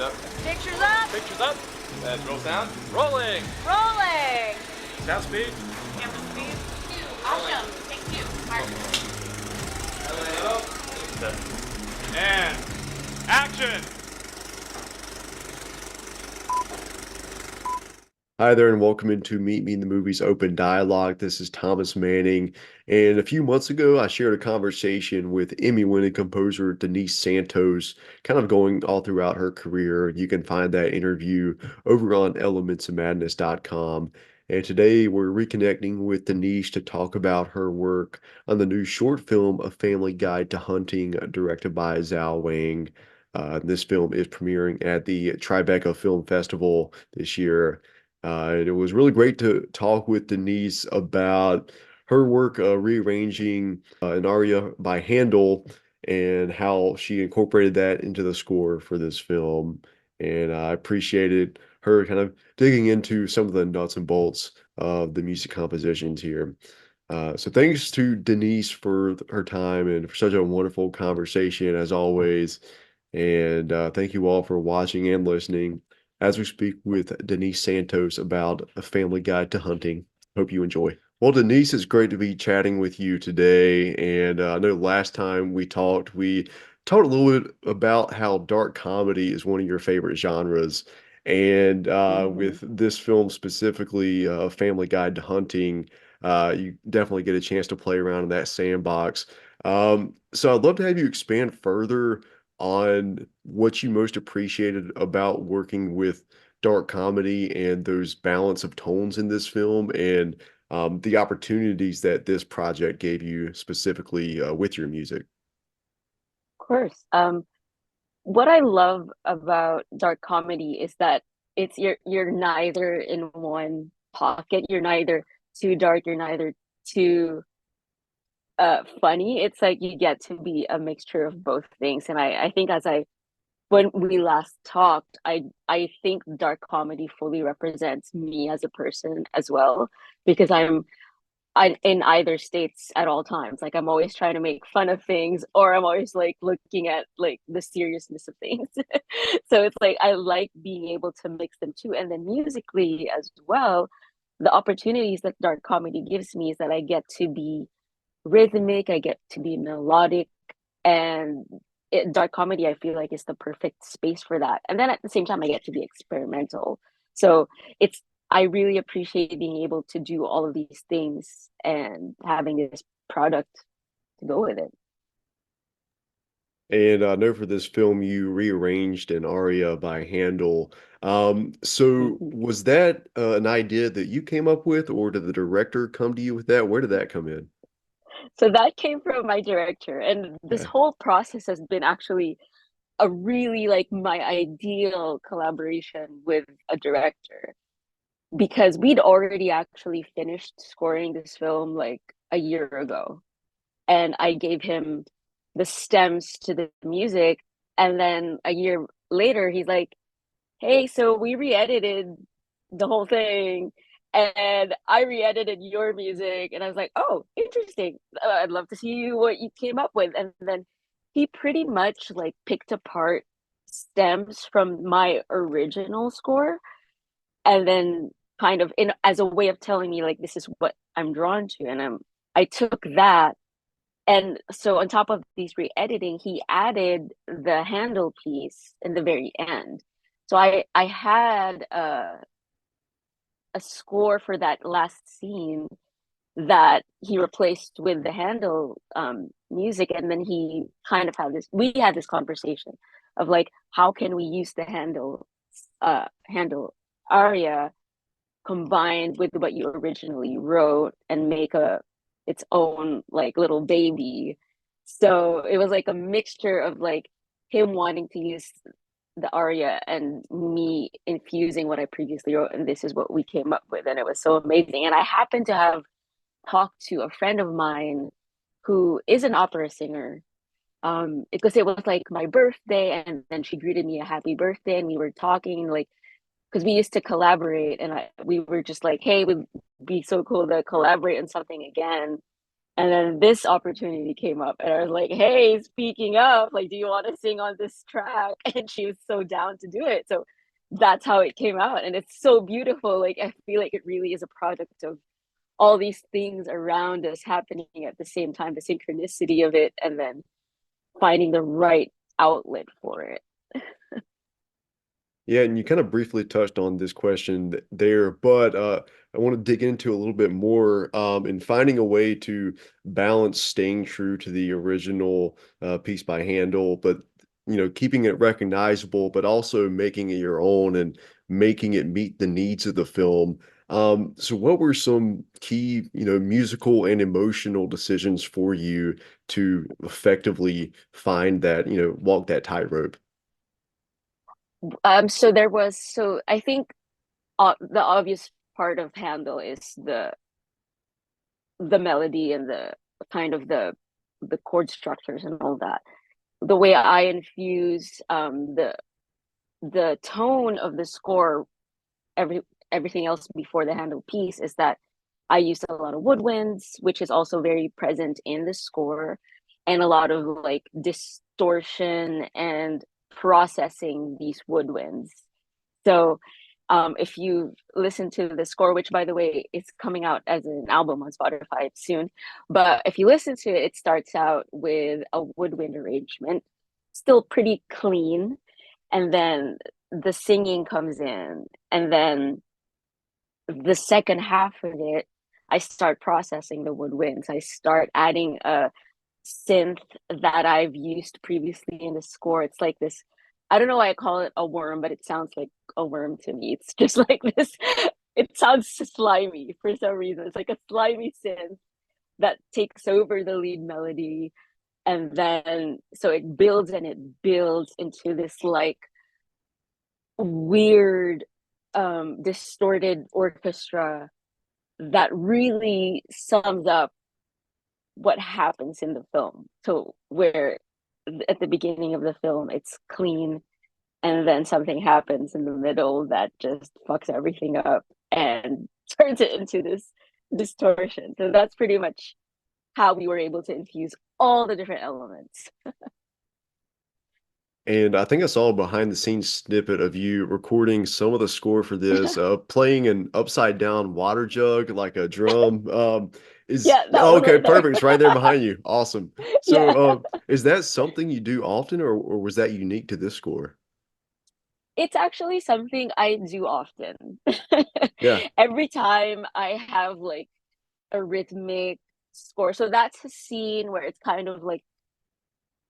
up. Pictures up. Pictures up. Let's roll sound. Rolling. Rolling. Sound speed. Camera speed. Awesome. Take two. And action. Hi there, and welcome into Meet Me in the Movies Open Dialogue. This is Thomas Manning, and a few months ago, I shared a conversation with Emmy-winning composer Denise Santos, kind of going all throughout her career. You can find that interview over on elementsofmadness.com. And today, we're reconnecting with Denise to talk about her work on the new short film, A Family Guide to Hunting, directed by Zao Wang. This film is premiering at the Tribeca Film Festival this year. And it was really great to talk with Denise about her work rearranging an aria by Handel and how she incorporated that into the score for this film. And I appreciated her kind of digging into some of the nuts and bolts of the music compositions here. So thanks to Denise for her time and for such a wonderful conversation as always. And thank you all for watching and listening as we speak with Denise Santos about A Family Guide to Hunting. Hope you enjoy. Well, Denise, it's great to be chatting with you today. And I know last time we talked a little bit about how dark comedy is one of your favorite genres. And with this film specifically, A Family Guide to Hunting, you definitely get a chance to play around in that sandbox. So I'd love to have you expand further on what you most appreciated about working with dark comedy and those balance of tones in this film and the opportunities that this project gave you specifically with your music. Of course. What I love about dark comedy is that you're neither in one pocket. You're neither too dark, you're neither too funny. It's like you get to be a mixture of both things. And I think when we last talked, I think dark comedy fully represents me as a person as well, because I'm in either states at all times. Like I'm always trying to make fun of things, or I'm always like looking at like the seriousness of things. So it's like I like being able to mix them too. And then musically as well, the opportunities that dark comedy gives me is that I get to be rhythmic, I get to be melodic, and dark comedy I feel like is the perfect space for that. And then at the same time I get to be experimental. So it's I really appreciate being able to do all of these things and having this product to go with it. And I know for this film you rearranged an aria by Handel. So was that an idea that you came up with, or did the director come to you with that? Where did that come in? So that came from my director, and this Okay. whole process has been actually a really like my ideal collaboration with a director, because we'd already actually finished scoring this film like a year ago, and I gave him the stems to the music, and then a year later he's like, hey, so we re-edited the whole thing, and I re-edited your music. And I was like, oh, interesting. I'd love to see what you came up with. And then he pretty much like picked apart stems from my original score, and then kind of in as a way of telling me like this is what I'm drawn to. And I took that, and so on top of these re-editing, he added the handle piece in the very end. So I had a score for that last scene that he replaced with the handle music, and then he kind of had this we had this conversation of like, how can we use the handle aria combined with what you originally wrote and make its own like little baby. So it was like a mixture of like him wanting to use the aria and me infusing what I previously wrote, and this is what we came up with, and it was so amazing. And I happened to have talked to a friend of mine who is an opera singer, because it was like my birthday, and then she greeted me a happy birthday, and we were talking like, because we used to collaborate, and we were just like, hey, it would be so cool to collaborate on something again. And then this opportunity came up, and I was like, "Hey, speaking of, like, do you want to sing on this track?" And she was so down to do it. So that's how it came out, and it's so beautiful. Like, I feel like it really is a product of all these things around us happening at the same time, the synchronicity of it, and then finding the right outlet for it. Yeah, and you kind of briefly touched on this question there, but I want to dig into a little bit more in finding a way to balance staying true to the original piece by Handel, but keeping it recognizable, but also making it your own and making it meet the needs of the film. So what were some key, musical and emotional decisions for you to effectively find that, walk that tightrope? So there was, so I think the obvious part of Handel is the melody and the kind of the chord structures and all that. The way I infuse the tone of the score, every everything else before the Handel piece, is that I use a lot of woodwinds, which is also very present in the score, and a lot of like distortion and processing these woodwinds. So if you listen to the score, which by the way, is coming out as an album on Spotify soon, but if you listen to it, it starts out with a woodwind arrangement, still pretty clean, and then the singing comes in, and then the second half of it, I start processing the woodwinds. I start adding a synth that I've used previously in the score. It's like this, I don't know why I call it a worm, but it sounds like a worm to me. It's just like this, it sounds slimy for some reason. It's like a slimy synth that takes over the lead melody. And then, so it builds and it builds into this like weird, distorted orchestra that really sums up what happens in the film. So where at the beginning of the film it's clean, and then something happens in the middle that just fucks everything up and turns it into this distortion. So that's pretty much how we were able to infuse all the different elements. And I think I saw a behind the scenes snippet of you recording some of the score for this, playing an upside down water jug like a drum. Yeah, that Oh, one okay, right there. perfect. It's right there behind you. Awesome. So, Yeah. is that something you do often, or was that unique to this score? It's actually something I do often. Yeah. Every time I have like a rhythmic score. So that's a scene where it's kind of like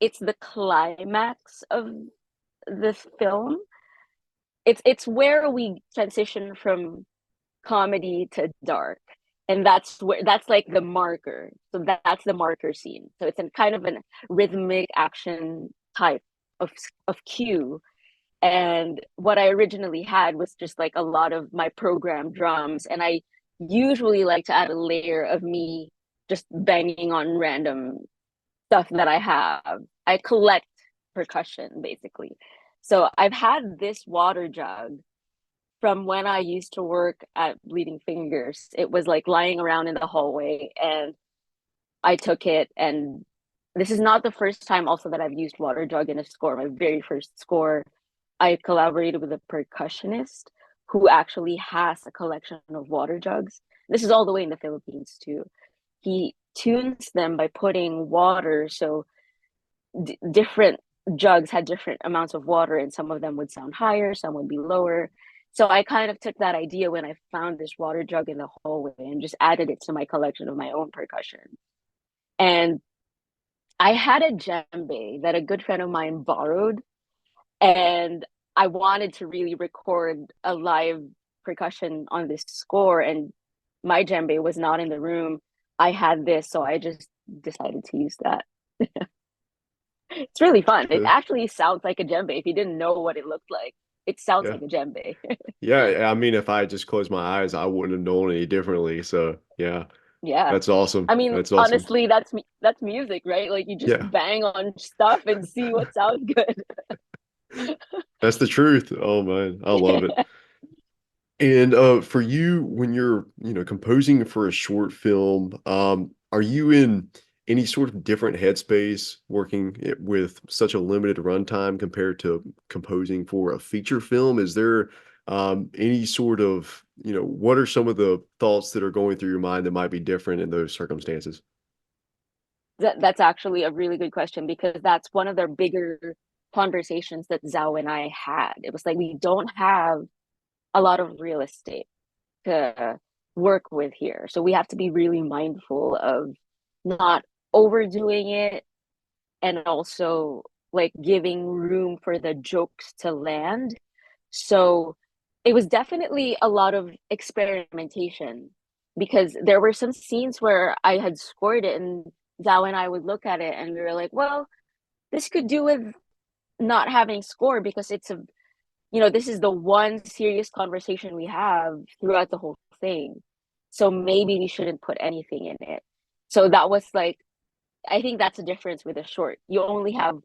it's the climax of the film. It's where we transition from comedy to dark. And that's like the marker. So that's the marker scene. So it's a kind of a rhythmic action type of of cue. And what I originally had was just like a lot of my program drums. And I usually like to add a layer of me just banging on random stuff that I have. I collect percussion basically. So I've had this water jug from when I used to work at Bleeding Fingers. It was like lying around in the hallway, and I took it. And this is not the first time also that I've used water jug in a score. My very first score, I collaborated with a percussionist who actually has a collection of water jugs. This is all the way in the Philippines too. He tunes them by putting water, so different jugs had different amounts of water, and some of them would sound higher, some would be lower. So I kind of took that idea when I found this water jug in the hallway and just added it to my collection of my own percussion. And I had a djembe that a good friend of mine borrowed, and I wanted to really record a live percussion on this score, and my djembe was not in the room. I had this, so I just decided to use that. It's really fun. It Uh, actually sounds like a djembe. If you didn't know what it looked like, it sounds yeah. like a djembe. Yeah. I mean, if I just closed my eyes, I wouldn't have known any differently. So, yeah, Yeah. that's awesome. I mean, That's awesome. honestly, that's music, right? Like you just Yeah. bang on stuff and see what sounds good. That's the truth. Oh man, I love it. And for you, when you're, composing for a short film, are you in any sort of different headspace working with such a limited runtime compared to composing for a feature film? Is there any sort of, what are some of the thoughts that are going through your mind that might be different in those circumstances? That's actually a really good question because that's one of the bigger conversations that Zhao and I had. It was like we don't have a lot of real estate to work with here. So we have to be really mindful of not overdoing it and also like giving room for the jokes to land. So it was definitely a lot of experimentation because there were some scenes where I had scored it and Zhao and I would look at it and we were like, well, this could do with not having score because this is the one serious conversation we have throughout the whole thing. So maybe we shouldn't put anything in it. So that was like, I think that's the difference with a short. You only have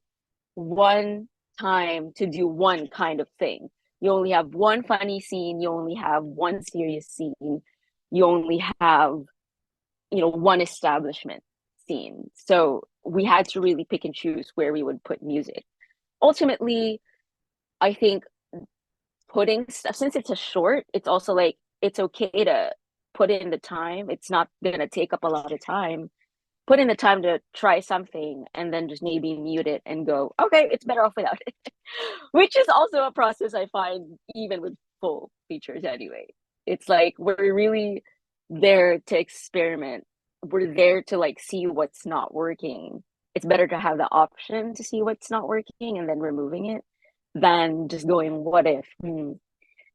one time to do one kind of thing. You only have one funny scene, you only have one serious scene, you only have, one establishment scene. So we had to really pick and choose where we would put music. Ultimately, I think putting stuff, since it's a short, it's also like it's okay to put in the time. It's not gonna take up a lot of time. Put in the time to try something and then just maybe mute it and go, okay, it's better off without it. Which is also a process I find even with full features anyway. It's like we're really there to experiment. We're there to like see what's not working. It's better to have the option to see what's not working and then removing it than just going, what if,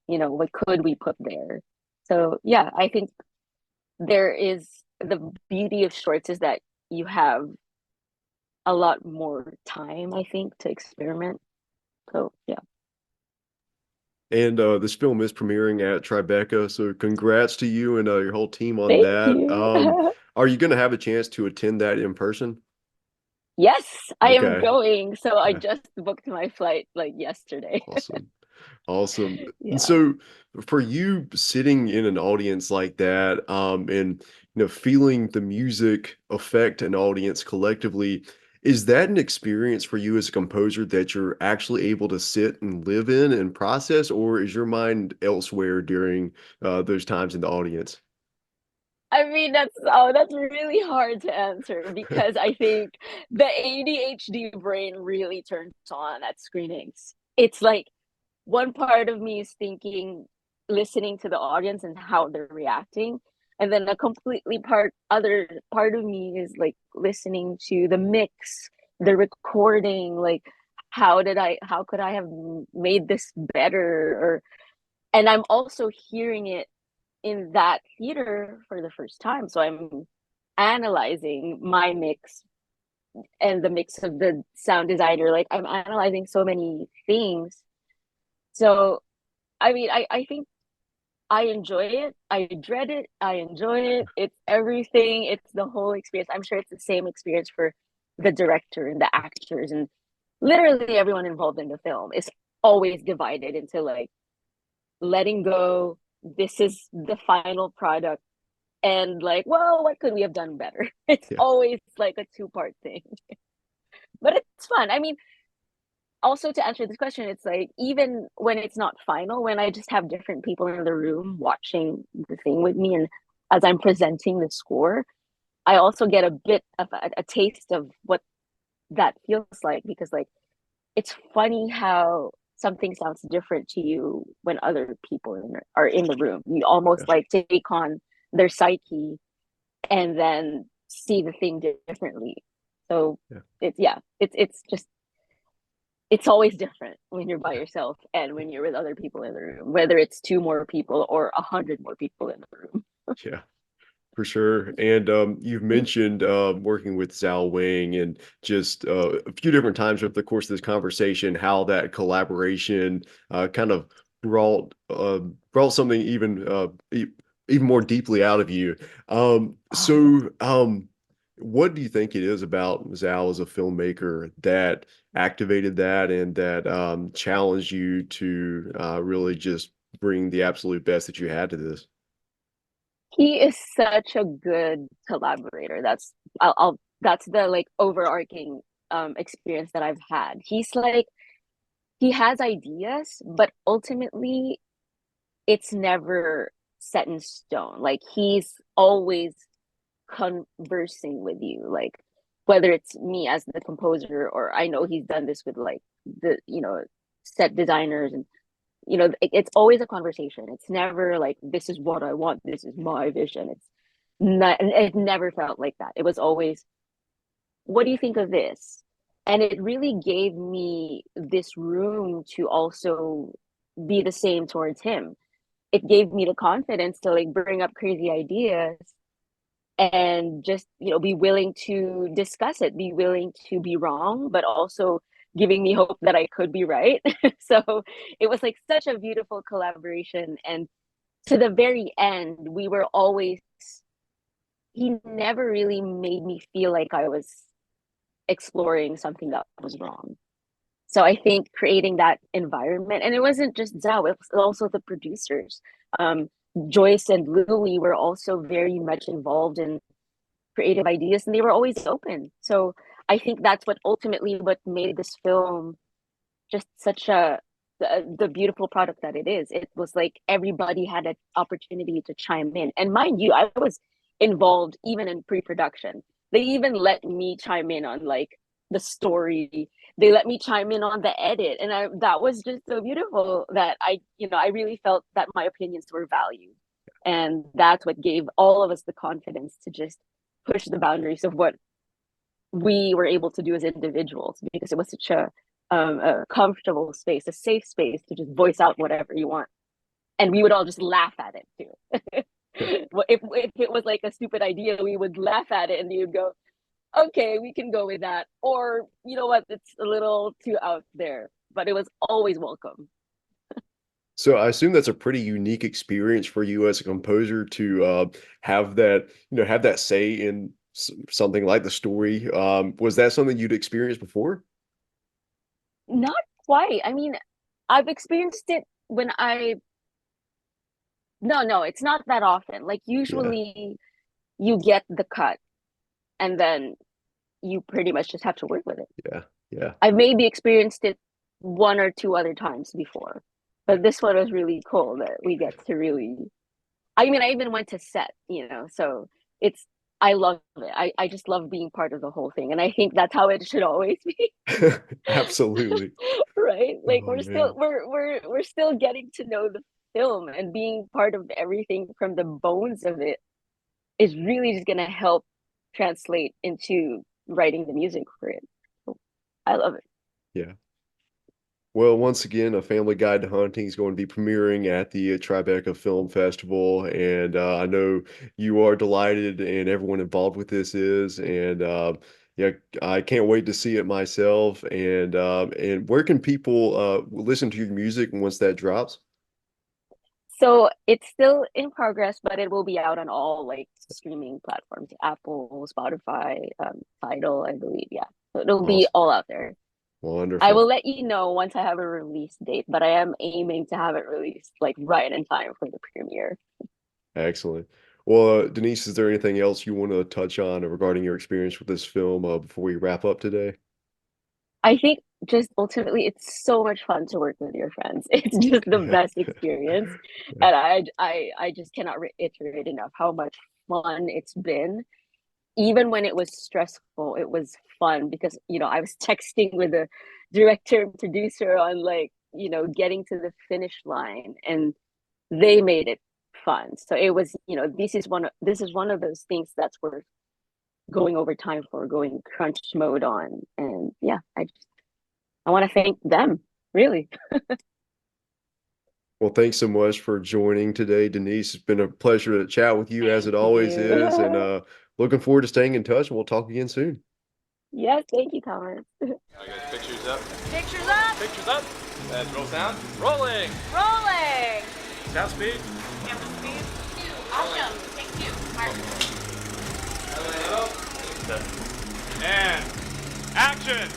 what could we put there? So yeah, I think there is the beauty of shorts is that you have a lot more time, I think, to experiment. So yeah. And this film is premiering at Tribeca, so congrats to you and your whole team on Thank that. you. Are you going to have a chance to attend that in person? Yes, I am Okay. going. So I Yeah. just booked my flight like yesterday. Awesome. Awesome. And Yeah. so for you sitting in an audience like that, and feeling the music affect an audience collectively, is that an experience for you as a composer that you're actually able to sit and live in and process, or is your mind elsewhere during those times in the audience? I mean, that's really hard to answer because I think the ADHD brain really turns on at screenings. It's like one part of me is thinking, listening to the audience and how they're reacting, and then a completely other part of me is like listening to the mix, the recording, like how could I have made this better, and I'm also hearing it in that theater for the first time. So I'm analyzing my mix and the mix of the sound designer. Like I'm analyzing so many things. So I mean, I think I enjoy it. I dread it. I enjoy it. It's everything. It's the whole experience. I'm sure it's the same experience for the director and the actors and literally everyone involved in the film is always divided into like letting go. This is the final product. And like, well, what could we have done better? It's Yeah. always like a two-part thing. But it's fun. I mean, also to answer this question, it's like even when it's not final, when I just have different people in the room watching the thing with me, and as I'm presenting the score, I also get a bit of a taste of what that feels like because like it's funny how something sounds different to you when other people are in the room. You almost like take on their psyche and then see the thing differently. So Yeah. it's just it's always different when you're by yourself and when you're with other people in the room, whether it's two more people or 100 more people in the room. Yeah. For sure. And you've mentioned working with Zao Wang and just a few different times over the course of this conversation, how that collaboration kind of brought something even more deeply out of you. What do you think it is about Zao as a filmmaker that activated that and that challenged you to really just bring the absolute best that you had to this? He is such a good collaborator. That's the like overarching experience that I've had. He's like he has ideas, but ultimately it's never set in stone. Like he's always conversing with you, like whether it's me as the composer, or I know he's done this with like the set designers, and it's always a conversation. It's never like, this is what I want, this is my vision. It's not, it never felt like that. It was always, what do you think of this? And it really gave me this room to also be the same towards him. It gave me the confidence to like bring up crazy ideas and just be willing to discuss it, be willing to be wrong, but also giving me hope that I could be right. So it was like such a beautiful collaboration, and to the very end we were always, he never really made me feel like I was exploring something that was wrong. So I think creating that environment, and it wasn't just Zao, it was also the producers. Joyce and Louie were also very much involved in creative ideas, and they were always open. So I think that's what made this film just such the beautiful product that it is. It was like everybody had an opportunity to chime in. And mind you, I was involved even in pre-production. They even let me chime in on like the story. They let me chime in on the edit, and that was just so beautiful that I really felt that my opinions were valued, and that's what gave all of us the confidence to just push the boundaries of what we were able to do as individuals, because it was such a comfortable space, a safe space to just voice out whatever you want, and we would all just laugh at it too. If it was like a stupid idea, we would laugh at it, and you'd go, okay, we can go with that. Or, you know what, it's a little too out there, but it was always welcome. So I assume that's a pretty unique experience for you as a composer to have that, have that say in something like the story. Was that something you'd experienced before? Not quite. I mean, I've experienced it when no, it's not that often. Like Yeah, usually you get the cut and then you pretty much just have to work with it. yeah, yeah. I've maybe experienced it one or two other times before, but this one was really cool that we get to really. I mean, I even went to set, so it's. I love it. I just love being part of the whole thing, and I think that's how it should always be. Absolutely. Right? Like Oh we're man. still we're still getting to know the film, and being part of everything from the bones of it is really just gonna help translate into writing the music for it. So I love it. Yeah. Well, once again, A Family Guide to Hunting is going to be premiering at the Tribeca Film Festival, and I know you are delighted, and everyone involved with this is, and yeah, I can't wait to see it myself. And where can people listen to your music once that drops? So it's still in progress, but it will be out on all like streaming platforms, Apple, Spotify, Tidal, I believe. Yeah. So it'll be Awesome, all out there. I wonderful, will let you know once I have a release date, but I am aiming to have it released like right in time for the premiere. excellent. Well, Denise, is there anything else you want to touch on regarding your experience with this film before we wrap up today? I think just ultimately it's so much fun to work with your friends. It's just the Yeah. best experience. Yeah. And I just cannot reiterate enough how much fun it's been. Even when it was stressful, it was fun because, I was texting with the director and producer on like, getting to the finish line, and they made it fun. So it was, this is one of those things that's worth going over time for, going crunch mode on. And yeah, I want to thank them, really. Well, thanks so much for joining today, Denise. It's been a pleasure to chat with you as it Thank always is, and you. looking forward to staying in touch. And we'll talk again soon. Yes, thank you, Thomas. I guess pictures up. Pictures up. Pictures up. Roll sound. Rolling. Rolling. Sound speed. Camera speed. Awesome. Take two. Mark. And action.